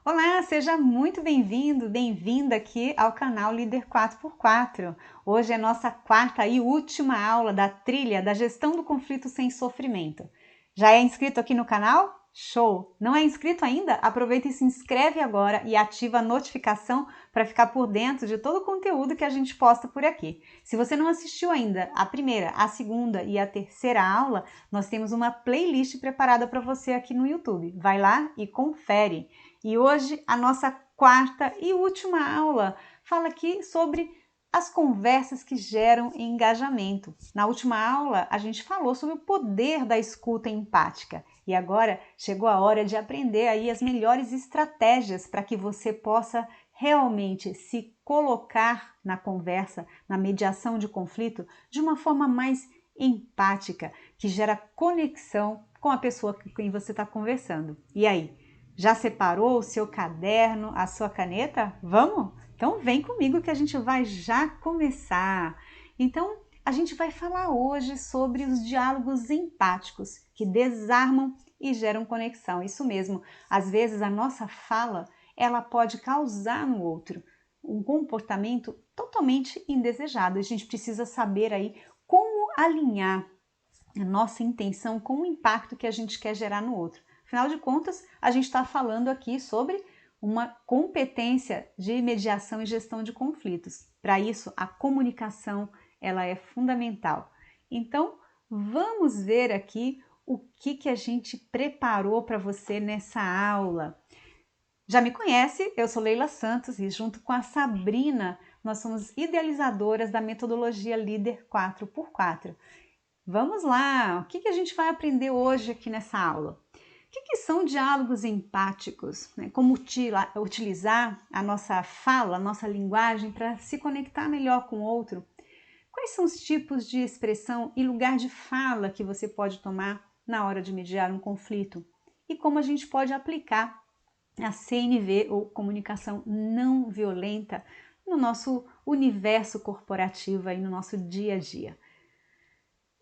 Olá, seja muito bem-vindo, bem-vinda aqui ao canal Líder 4x4. Hoje é nossa quarta e última aula da trilha da gestão do conflito sem sofrimento. Já é inscrito aqui no canal? Show! Não é inscrito ainda? Aproveita e se inscreve agora e ativa a notificação para ficar por dentro de todo o conteúdo que a gente posta por aqui. Se você não assistiu ainda a primeira, a segunda e a terceira aula, nós temos uma playlist preparada para você aqui no YouTube. Vai lá e confere. E hoje a nossa quarta e última aula fala aqui sobre as conversas que geram engajamento. Na última aula a gente falou sobre o poder da escuta empática e agora chegou a hora de aprender aí as melhores estratégias para que você possa realmente se colocar na conversa, na mediação de conflito de uma forma mais empática, que gera conexão com a pessoa com quem você está conversando. E aí? Já separou o seu caderno, a sua caneta? Vamos? Então vem comigo que a gente vai já começar. Então a gente vai falar hoje sobre os diálogos empáticos que desarmam e geram conexão. Isso mesmo, às vezes a nossa fala ela pode causar no outro um comportamento totalmente indesejado. A gente precisa saber aí como alinhar a nossa intenção com o impacto que a gente quer gerar no outro. Afinal de contas, a gente está falando aqui sobre uma competência de mediação e gestão de conflitos. Para isso, a comunicação ela é fundamental. Então, vamos ver aqui o que a gente preparou para você nessa aula. Já me conhece, eu sou Leila Santos e junto com a Sabrina, nós somos idealizadoras da metodologia Líder 4x4. Vamos lá, o que a gente vai aprender hoje aqui nessa aula? O que são diálogos empáticos? Como utilizar a nossa fala, a nossa linguagem para se conectar melhor com o outro? Quais são os tipos de expressão e lugar de fala que você pode tomar na hora de mediar um conflito? E como a gente pode aplicar a CNV, ou comunicação não violenta, no nosso universo corporativo e no nosso dia a dia?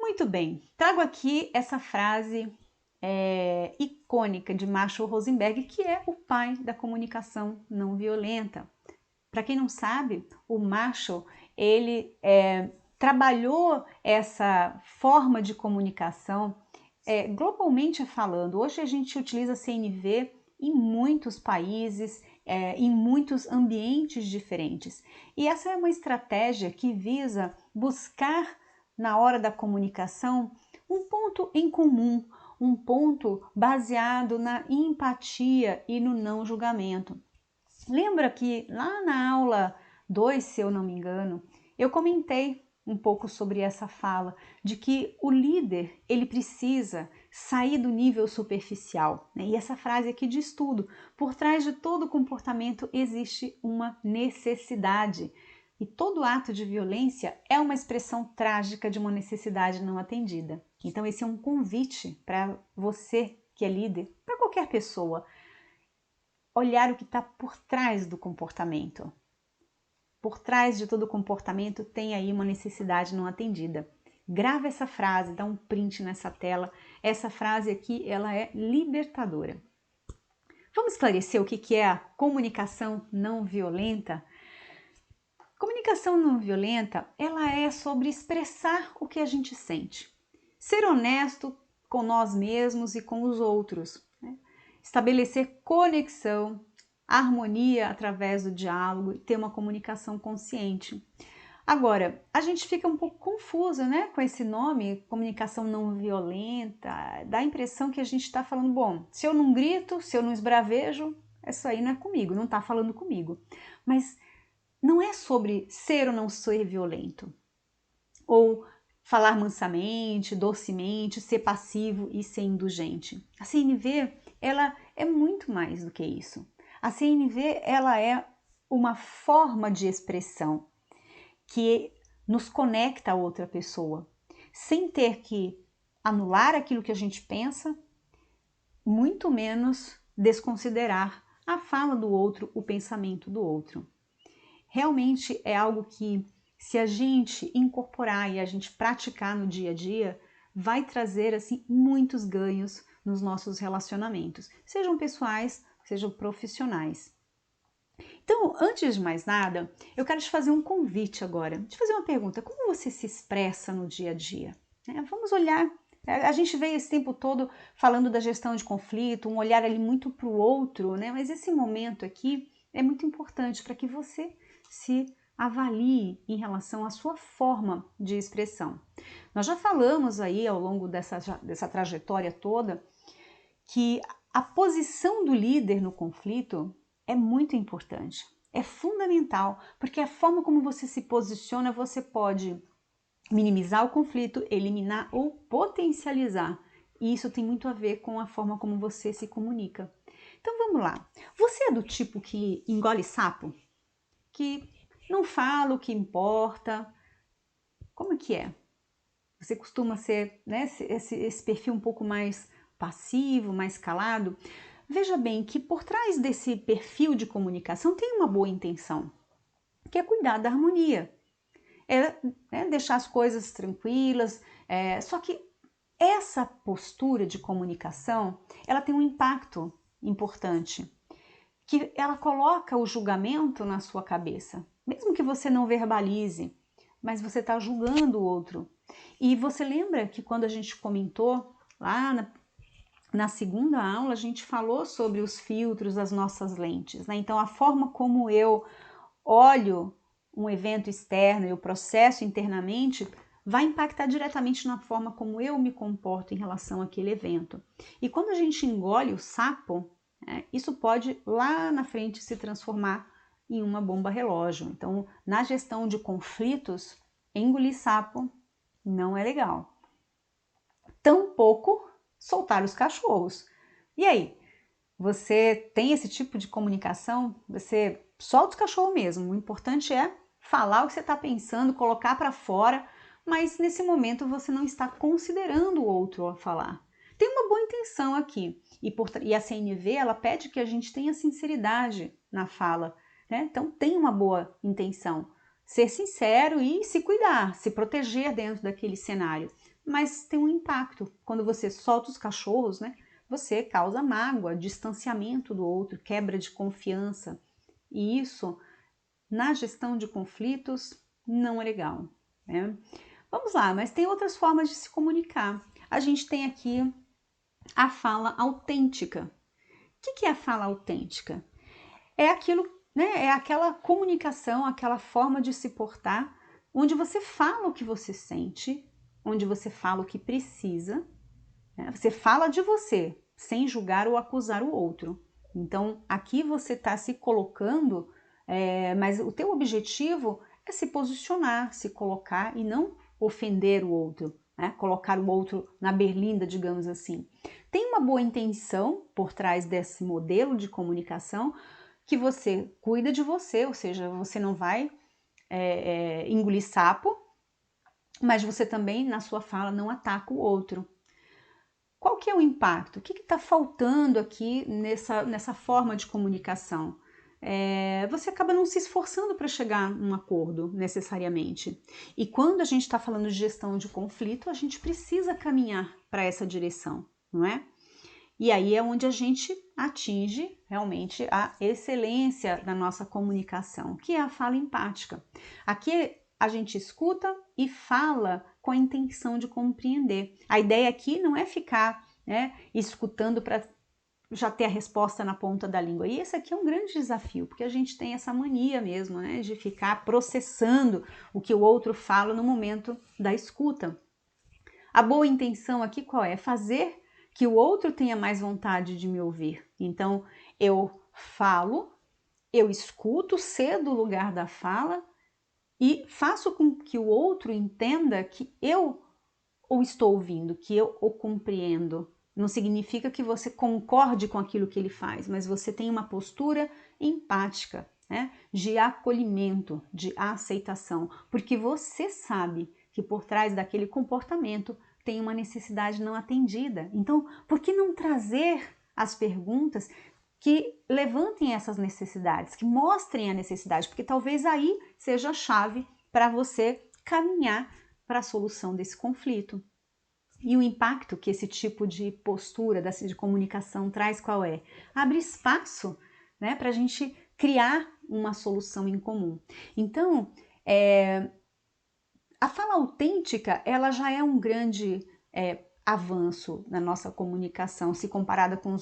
Muito bem, trago aqui essa frase icônica de Marshall Rosenberg, que é o pai da comunicação não violenta. Para quem não sabe, o Marshall ele trabalhou essa forma de comunicação globalmente falando. Hoje a gente utiliza CNV em muitos países, em muitos ambientes diferentes. E essa é uma estratégia que visa buscar na hora da comunicação um ponto em comum, um ponto baseado na empatia e no não julgamento. Lembra que lá na aula 2, se eu não me engano, eu comentei um pouco sobre essa fala de que o líder ele precisa sair do nível superficial, né? E essa frase aqui diz tudo. Por trás de todo comportamento existe uma necessidade. E todo ato de violência é uma expressão trágica de uma necessidade não atendida. Então esse é um convite para você que é líder, para qualquer pessoa, olhar o que está por trás do comportamento. Por trás de todo comportamento tem aí uma necessidade não atendida. Grava essa frase, dá um print nessa tela. Essa frase aqui, ela é libertadora. Vamos esclarecer o que é a comunicação não violenta? Comunicação não violenta, ela é sobre expressar o que a gente sente. Ser honesto com nós mesmos e com os outros. Né? Estabelecer conexão, harmonia através do diálogo e ter uma comunicação consciente. Agora, a gente fica um pouco confusa, né, com esse nome, comunicação não violenta, dá a impressão que a gente está falando, bom, se eu não grito, se eu não esbravejo, isso aí não é comigo, não está falando comigo. Mas não é sobre ser ou não ser violento, ou falar mansamente, docemente, ser passivo e ser indulgente. A CNV, ela é muito mais do que isso. A CNV, ela é uma forma de expressão que nos conecta a outra pessoa, sem ter que anular aquilo que a gente pensa, muito menos desconsiderar a fala do outro, o pensamento do outro. Realmente é algo que, se a gente incorporar e a gente praticar no dia a dia, vai trazer assim muitos ganhos nos nossos relacionamentos, sejam pessoais, sejam profissionais. Então, antes de mais nada, eu quero te fazer um convite agora, te fazer uma pergunta: como você se expressa no dia a dia? Vamos olhar. A gente veio esse tempo todo falando da gestão de conflito, um olhar ali muito para o outro, né? Mas esse momento aqui é muito importante para que você se avalie em relação à sua forma de expressão. Nós já falamos aí ao longo dessa trajetória toda que a posição do líder no conflito é muito importante, é fundamental, porque a forma como você se posiciona, você pode minimizar o conflito, eliminar ou potencializar. E isso tem muito a ver com a forma como você se comunica. Então vamos lá. Você é do tipo que engole sapo? Que não fala o que importa? Como é que é? Você costuma ser, né, esse perfil um pouco mais passivo, mais calado? Veja bem que por trás desse perfil de comunicação tem uma boa intenção, que é cuidar da harmonia. Deixar as coisas tranquilas, só que essa postura de comunicação, ela tem um impacto importante, que ela coloca o julgamento na sua cabeça, mesmo que você não verbalize, mas você está julgando o outro. E você lembra que quando a gente comentou lá na segunda aula, a gente falou sobre os filtros das nossas lentes, né? Então, a forma como eu olho um evento externo e o processo internamente vai impactar diretamente na forma como eu me comporto em relação àquele evento. E quando a gente engole o sapo, isso pode lá na frente se transformar em uma bomba relógio. Então, na gestão de conflitos, engolir sapo não é legal. Tampouco soltar os cachorros. E aí? Você tem esse tipo de comunicação? Você solta os cachorros mesmo. O importante é falar o que você está pensando, colocar para fora, mas nesse momento você não está considerando o outro a falar. Tem uma boa intenção aqui. E a CNV, ela pede que a gente tenha sinceridade na fala, né? Então tem uma boa intenção. Ser sincero e se cuidar, se proteger dentro daquele cenário. Mas tem um impacto. Quando você solta os cachorros, né? Você causa mágoa, distanciamento do outro, quebra de confiança. E isso, na gestão de conflitos, não é legal, né? Vamos lá, mas tem outras formas de se comunicar. A gente tem aqui a fala autêntica. O que é a fala autêntica? É aquilo, né? É aquela comunicação, aquela forma de se portar, onde você fala o que você sente, onde você fala o que precisa, né? Você fala de você, sem julgar ou acusar o outro. Então, aqui você está se colocando, mas o teu objetivo é se posicionar, se colocar e não ofender o outro, né? Colocar o outro na berlinda, digamos assim. Tem uma boa intenção por trás desse modelo de comunicação, que você cuida de você, ou seja, você não vai engolir sapo, mas você também, na sua fala, não ataca o outro. Qual que é o impacto? O que está faltando aqui nessa forma de comunicação? Você acaba não se esforçando para chegar a um acordo necessariamente. E quando a gente está falando de gestão de conflito, a gente precisa caminhar para essa direção, não é? E aí é onde a gente atinge realmente a excelência da nossa comunicação, que é a fala empática. Aqui a gente escuta e fala com a intenção de compreender. A ideia aqui não é ficar, né, escutando para já ter a resposta na ponta da língua. E esse aqui é um grande desafio, porque a gente tem essa mania mesmo, né, de ficar processando o que o outro fala no momento da escuta. A boa intenção aqui qual é? Fazer que o outro tenha mais vontade de me ouvir. Então, eu falo, eu escuto, cedo o lugar da fala e faço com que o outro entenda que eu o estou ouvindo, que eu o compreendo. Não significa que você concorde com aquilo que ele faz, mas você tem uma postura empática, né? De acolhimento, de aceitação, porque você sabe que por trás daquele comportamento tem uma necessidade não atendida. Então, por que não trazer as perguntas que levantem essas necessidades, que mostrem a necessidade? Porque talvez aí seja a chave para você caminhar para a solução desse conflito. E o impacto que esse tipo de postura, de comunicação traz qual é? Abre espaço, né, para a gente criar uma solução em comum. Então, a fala autêntica, ela já é um grande avanço na nossa comunicação, se comparada com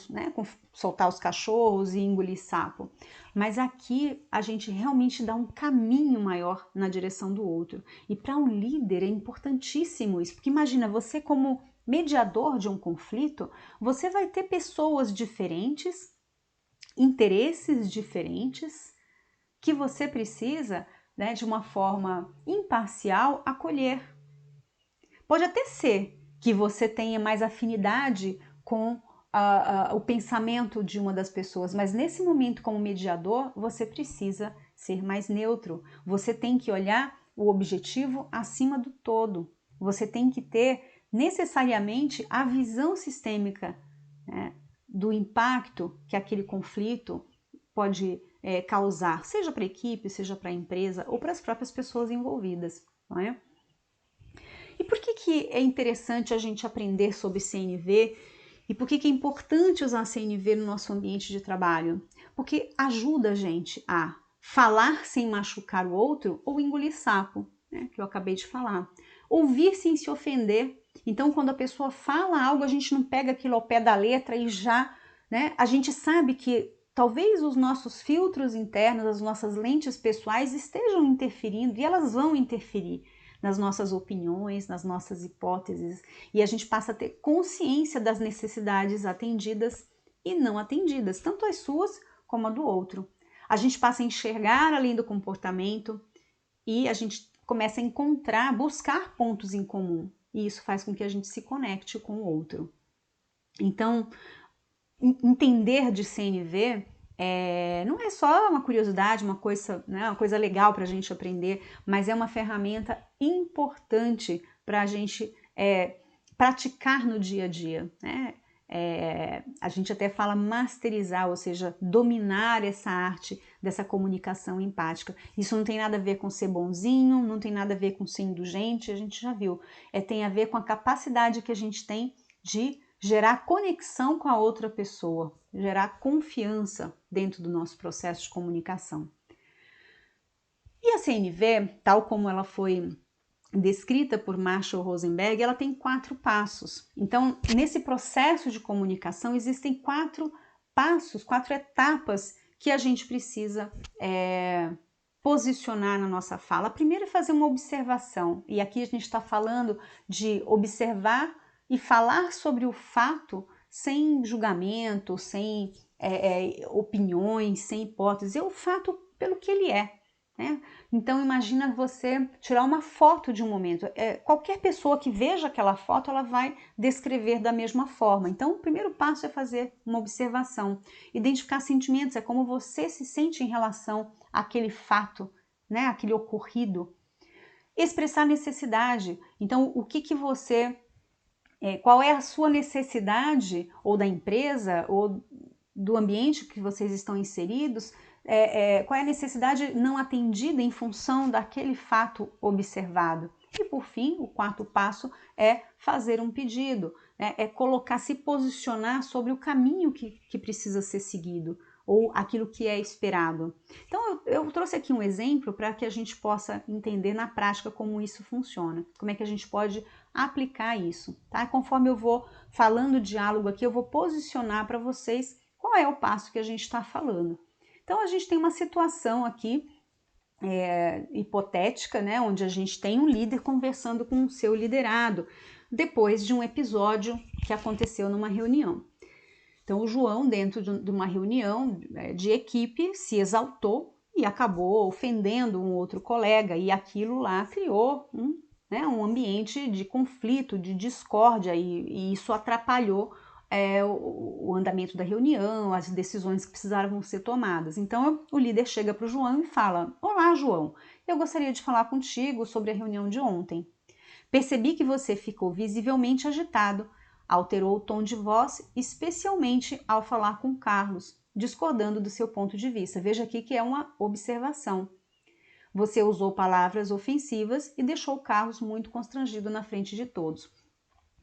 soltar os cachorros e engolir sapo. Mas aqui a gente realmente dá um caminho maior na direção do outro. E para um líder é importantíssimo isso, porque imagina, você como mediador de um conflito, você vai ter pessoas diferentes, interesses diferentes, que você precisa, né, de uma forma imparcial, acolher. Pode até ser que você tenha mais afinidade com o pensamento de uma das pessoas, mas nesse momento, como mediador, você precisa ser mais neutro. Você tem que olhar o objetivo acima do todo. Você tem que ter necessariamente a visão sistêmica, né, do impacto que aquele conflito pode causar, seja para a equipe, seja para a empresa ou para as próprias pessoas envolvidas, não é? E por que é interessante a gente aprender sobre CNV e por que é importante usar CNV no nosso ambiente de trabalho? Porque ajuda a gente a falar sem machucar o outro ou engolir sapo, né, que eu acabei de falar. Ouvir sem se ofender. Então, quando a pessoa fala algo, a gente não pega aquilo ao pé da letra e já, né, a gente sabe que talvez os nossos filtros internos, as nossas lentes pessoais estejam interferindo e elas vão interferir nas nossas opiniões, nas nossas hipóteses, e a gente passa a ter consciência das necessidades atendidas e não atendidas, tanto as suas como a do outro. A gente passa a enxergar além do comportamento e a gente começa a encontrar, buscar pontos em comum, e isso faz com que a gente se conecte com o outro. Então, entender de CNV não é só uma curiosidade, uma coisa legal para a gente aprender, mas é uma ferramenta importante para a gente praticar no dia a dia, né? A gente até fala masterizar, ou seja, dominar essa arte dessa comunicação empática. Isso não tem nada a ver com ser bonzinho, não tem nada a ver com ser indulgente, a gente já viu. Tem a ver com a capacidade que a gente tem de gerar conexão com a outra pessoa, gerar confiança dentro do nosso processo de comunicação. E a CNV, tal como ela foi descrita por Marshall Rosenberg, ela tem 4 passos. Então, nesse processo de comunicação, existem 4 passos, 4 etapas que a gente precisa posicionar na nossa fala. A primeira é fazer uma observação, e aqui a gente está falando de observar e falar sobre o fato sem julgamento, sem opiniões, sem hipóteses, é o fato pelo que ele é. Né? Então imagina você tirar uma foto de um momento. Qualquer pessoa que veja aquela foto, ela vai descrever da mesma forma. Então o primeiro passo é fazer uma observação. Identificar sentimentos, é como você se sente em relação àquele fato, né? Aquele ocorrido. Expressar necessidade. Então o que você... qual é a sua necessidade, ou da empresa, ou do ambiente que vocês estão inseridos, qual é a necessidade não atendida em função daquele fato observado. E por fim, o 4º passo é fazer um pedido, né? Se posicionar sobre o caminho que precisa ser seguido, ou aquilo que é esperado. Então eu trouxe aqui um exemplo para que a gente possa entender na prática como isso funciona, como é que a gente pode aplicar isso, tá? Conforme eu vou falando o diálogo aqui, eu vou posicionar para vocês qual é o passo que a gente está falando. Então a gente tem uma situação aqui hipotética, né, onde a gente tem um líder conversando com o seu liderado, depois de um episódio que aconteceu numa reunião. Então o João, dentro de uma reunião de equipe, se exaltou e acabou ofendendo um outro colega, e aquilo lá criou um ambiente de conflito, de discórdia, e isso atrapalhou o andamento da reunião, as decisões que precisavam ser tomadas. Então o líder chega para o João e fala: "Olá, João, eu gostaria de falar contigo sobre a reunião de ontem. Percebi que você ficou visivelmente agitado, alterou o tom de voz, especialmente ao falar com Carlos, discordando do seu ponto de vista." Veja aqui que é uma observação. "Você usou palavras ofensivas e deixou Carlos muito constrangido na frente de todos."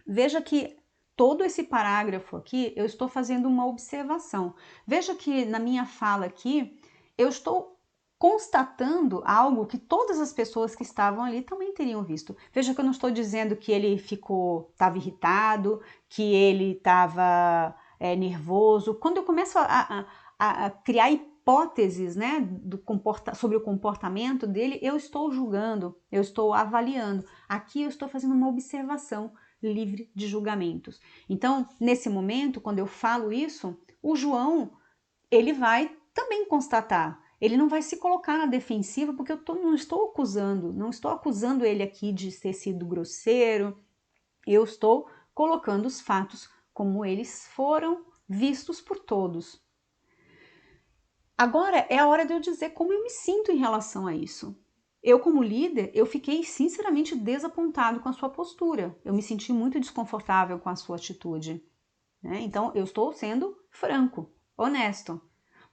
Veja que todo esse parágrafo aqui, eu estou fazendo uma observação. Veja que na minha fala aqui, eu estou constatando algo que todas as pessoas que estavam ali também teriam visto. Veja que eu não estou dizendo que ele estava irritado, que ele estava nervoso. Quando eu começo a criar hipóteses, né, sobre o comportamento dele, eu estou julgando, eu estou avaliando. Aqui eu estou fazendo uma observação livre de julgamentos. Então, nesse momento, quando eu falo isso, o João, ele vai também constatar. Ele não vai se colocar na defensiva, porque não estou acusando ele aqui de ter sido grosseiro. Eu estou colocando os fatos como eles foram vistos por todos. Agora é a hora de eu dizer como eu me sinto em relação a isso. Eu, como líder, eu fiquei sinceramente desapontado com a sua postura. Eu me senti muito desconfortável com a sua atitude. Né? Então, eu estou sendo franco, honesto.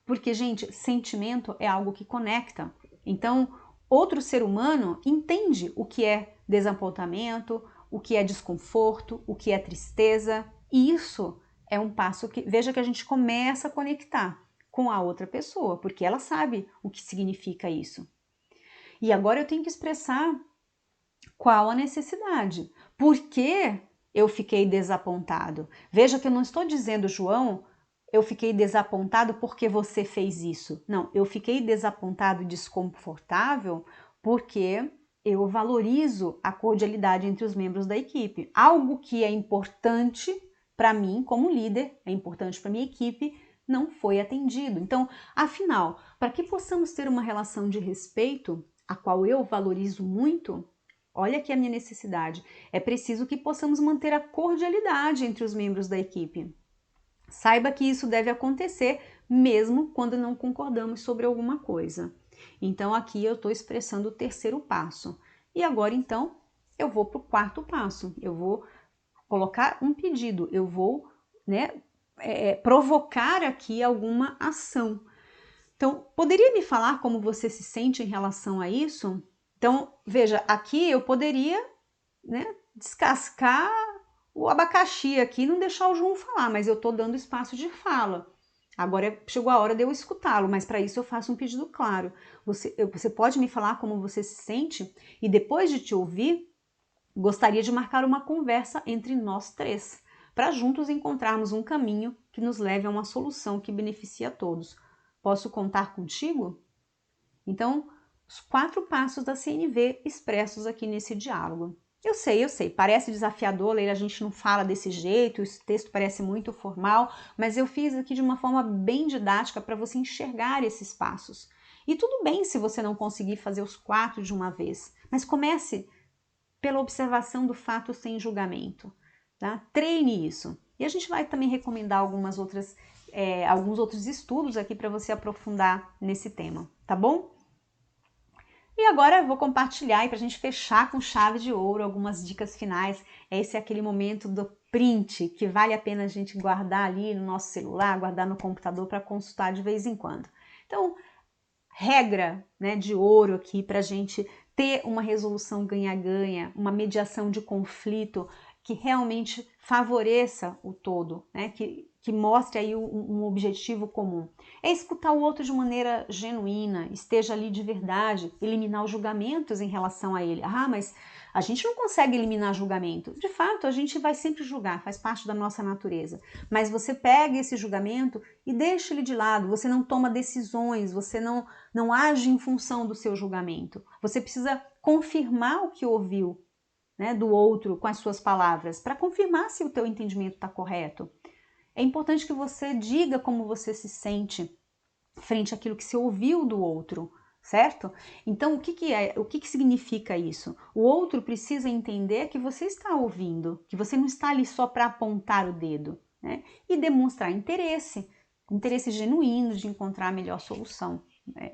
Porque, gente, sentimento é algo que conecta. Então, outro ser humano entende o que é desapontamento, o que é desconforto, o que é tristeza. E isso é um passo que, veja que a gente começa a conectar com a outra pessoa, porque ela sabe o que significa isso. E agora eu tenho que expressar qual a necessidade. Por que eu fiquei desapontado? Veja que eu não estou dizendo, João, eu fiquei desapontado porque você fez isso. Não, eu fiquei desapontado e desconfortável porque eu valorizo a cordialidade entre os membros da equipe. Algo que é importante para mim como líder, é importante para minha equipe, não foi atendido. Então, afinal, para que possamos ter uma relação de respeito, a qual eu valorizo muito, olha aqui a minha necessidade, é preciso que possamos manter a cordialidade entre os membros da equipe. Saiba que isso deve acontecer mesmo quando não concordamos sobre alguma coisa. Então aqui eu estou expressando o terceiro passo. E agora então eu vou para o quarto passo. Eu vou colocar um pedido, eu vou provocar aqui alguma ação. Então, poderia me falar como você se sente em relação a isso? Então, veja, aqui eu poderia descascar o abacaxi aqui e não deixar o João falar, mas eu estou dando espaço de fala. Agora chegou a hora de eu escutá-lo, mas para isso eu faço um pedido claro. Você pode me falar como você se sente? E depois de te ouvir, gostaria de marcar uma conversa entre nós três, para juntos encontrarmos um caminho que nos leve a uma solução que beneficie a todos. Posso contar contigo? Então, os 4 passos da CNV expressos aqui nesse diálogo. Eu sei, parece desafiador ler, a gente não fala desse jeito, esse texto parece muito formal, mas eu fiz aqui de uma forma bem didática para você enxergar esses passos. E tudo bem se você não conseguir fazer os 4 de uma vez, mas comece pela observação do fato sem julgamento. Tá? Treine isso. E a gente vai também recomendar alguns outros estudos aqui para você aprofundar nesse tema, tá bom? E agora eu vou compartilhar para a gente fechar com chave de ouro algumas dicas finais. Esse é aquele momento do print que vale a pena a gente guardar ali no nosso celular, guardar no computador para consultar de vez em quando. Então, regra de ouro aqui para a gente ter uma resolução ganha-ganha, uma mediação de conflito que realmente favoreça o todo, que mostre aí um objetivo comum. É escutar o outro de maneira genuína, esteja ali de verdade, eliminar os julgamentos em relação a ele. Ah, mas a gente não consegue eliminar julgamento. De fato, a gente vai sempre julgar, faz parte da nossa natureza. Mas você pega esse julgamento e deixa ele de lado, você não toma decisões, você não age em função do seu julgamento. Você precisa confirmar o que ouviu do outro com as suas palavras, para confirmar se o teu entendimento está correto. É importante que você diga como você se sente frente àquilo que você ouviu do outro, certo? Então, o que significa isso? O outro precisa entender que você está ouvindo, que você não está ali só para apontar o dedo, e demonstrar interesse genuíno de encontrar a melhor solução.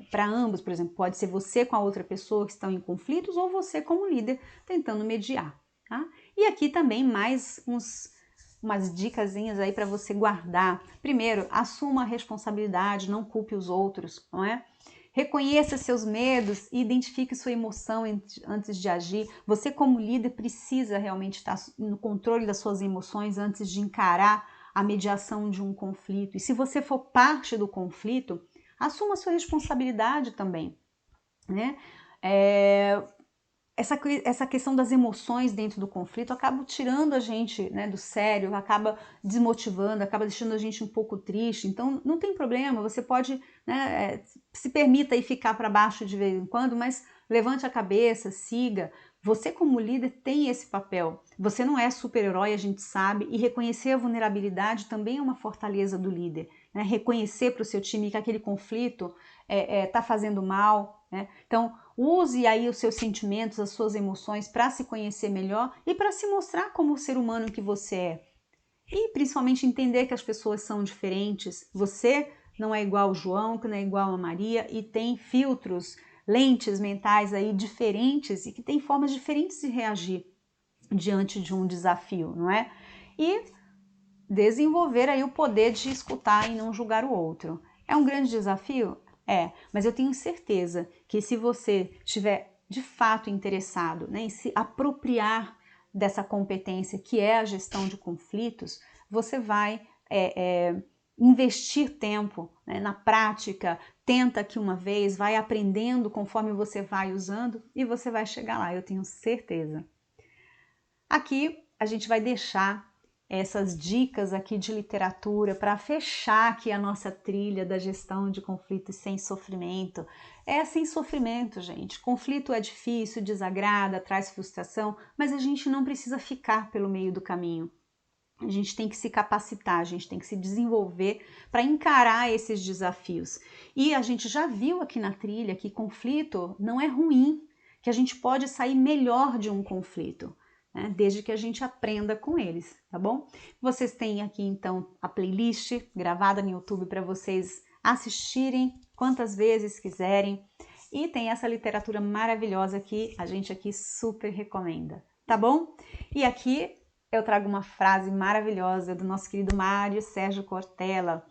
Para ambos, por exemplo, pode ser você com a outra pessoa que estão em conflitos ou você como líder tentando mediar. Tá? E aqui também mais umas dicasinhas aí para você guardar. Primeiro, assuma a responsabilidade, não culpe os outros, não é? Reconheça seus medos e identifique sua emoção antes de agir. Você, como líder, precisa realmente estar no controle das suas emoções antes de encarar a mediação de um conflito. E se você for parte do conflito, assuma a sua responsabilidade também, né? Essa questão das emoções dentro do conflito acaba tirando a gente, né, do sério, acaba desmotivando, acaba deixando a gente um pouco triste. Então não tem problema, você pode, né, se permita aí ficar para baixo de vez em quando, mas levante a cabeça, siga. Você, como líder, tem esse papel. Você não é super-herói, a gente sabe, e reconhecer a vulnerabilidade também é uma fortaleza do líder, né? Reconhecer para o seu time que aquele conflito está fazendo mal, né? Então, use aí os seus sentimentos, as suas emoções para se conhecer melhor e para se mostrar como o ser humano que você é. E principalmente entender que as pessoas são diferentes. Você não é igual ao João, que não é igual a Maria e tem filtros, lentes mentais aí diferentes e que tem formas diferentes de reagir diante de um desafio, não é? E desenvolver aí o poder de escutar e não julgar o outro. É um grande desafio? É, mas eu tenho certeza que se você estiver de fato interessado, né, em se apropriar dessa competência que é a gestão de conflitos, você vai investir tempo, né, na prática, tenta aqui uma vez, vai aprendendo conforme você vai usando e você vai chegar lá, eu tenho certeza. Aqui a gente vai deixar essas dicas aqui de literatura para fechar aqui a nossa trilha da gestão de conflitos sem sofrimento. É sem sofrimento, gente. Conflito é difícil, desagrada, traz frustração, mas a gente não precisa ficar pelo meio do caminho. A gente tem que se capacitar, a gente tem que se desenvolver para encarar esses desafios. E a gente já viu aqui na trilha que conflito não é ruim, que a gente pode sair melhor de um conflito, né? Desde que a gente aprenda com eles, tá bom? Vocês têm aqui então a playlist gravada no YouTube para vocês assistirem quantas vezes quiserem. E tem essa literatura maravilhosa que a gente aqui super recomenda, tá bom? E aqui eu trago uma frase maravilhosa do nosso querido Mário Sérgio Cortella,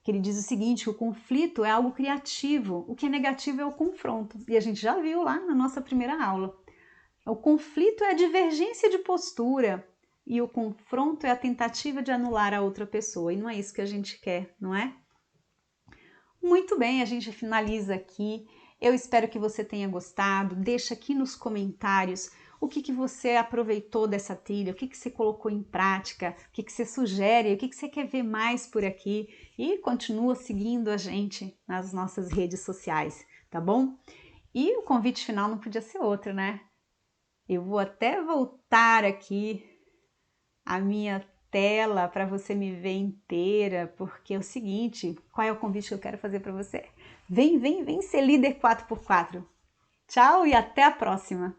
que ele diz o seguinte: o conflito é algo criativo, o que é negativo é o confronto. E a gente já viu lá na nossa primeira aula. O conflito é a divergência de postura e o confronto é a tentativa de anular a outra pessoa. E não é isso que a gente quer, não é? Muito bem, a gente finaliza aqui. Eu espero que você tenha gostado. Deixa aqui nos comentários o que você aproveitou dessa trilha, o que você colocou em prática, o que você sugere, o que você quer ver mais por aqui. E continua seguindo a gente nas nossas redes sociais, tá bom? E o convite final não podia ser outro, né? Eu vou até voltar aqui a minha tela para você me ver inteira, porque é o seguinte, qual é o convite que eu quero fazer para você? Vem ser líder 4x4. Tchau e até a próxima!